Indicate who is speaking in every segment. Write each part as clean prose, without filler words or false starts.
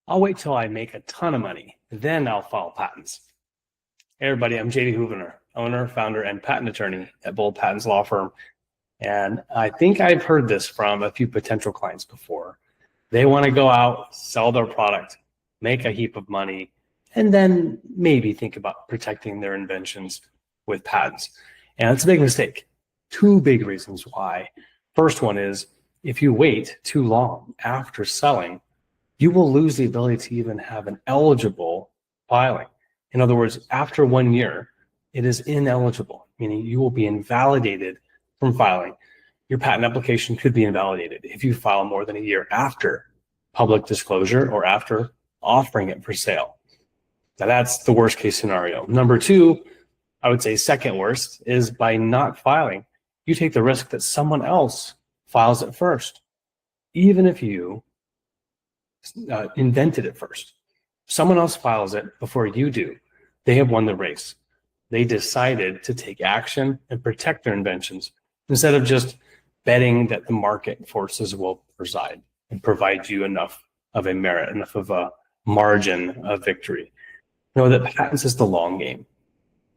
Speaker 1: I'll wait till I make a ton of money, then I'll file patents. Hey everybody, I'm JD Houvener, owner, founder, and patent attorney at Bold Patents Law Firm. And I think I've heard this from a few potential clients before. They want to go out, sell their product, make a heap of money, and then maybe think about protecting their inventions with patents. And it's a big mistake. Two big reasons why. First one is, if you wait too long after selling, you will lose the ability to even have an eligible filing. In other words, after 1 year, it is ineligible, meaning you will be invalidated from filing. Your patent application could be invalidated if you file more than a year after public disclosure or after offering it for sale. Now that's the worst case scenario. Number two, I would say second worst, is by not filing, you take the risk that someone else files it first, even if you invented it first. Someone else files it before you do. They have won the race. They decided to take action and protect their inventions instead of just betting that the market forces will preside and provide you enough of a merit, enough of a margin of victory. Know that patents is the long game.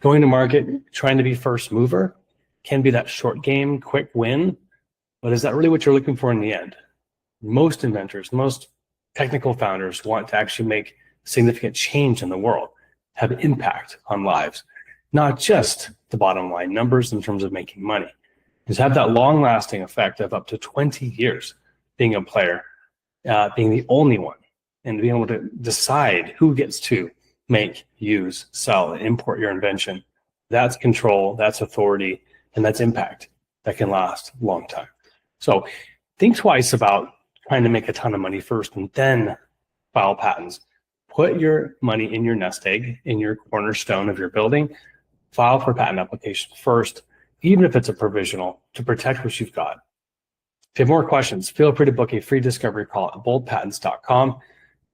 Speaker 1: Going to market, trying to be first mover can be that short game, quick win, but is that really what you're looking for in the end? Most inventors, most technical founders want to actually make significant change in the world, have impact on lives, not just the bottom line numbers in terms of making money. Just have that long-lasting effect of up to 20 years being a player, being the only one, and being able to decide who gets to make, use, sell, and import your invention. That's control, that's authority, and that's impact that can last a long time. So think twice about trying to make a ton of money first and then file patents. Put your money in your nest egg, in your cornerstone of your building. File for patent application first, even if it's a provisional, to protect what you've got. If you have more questions, feel free to book a free discovery call at boldpatents.com.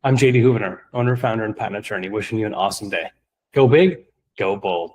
Speaker 1: I'm JD Houvener, owner, founder, and patent attorney, wishing you an awesome day. Go big, go bold.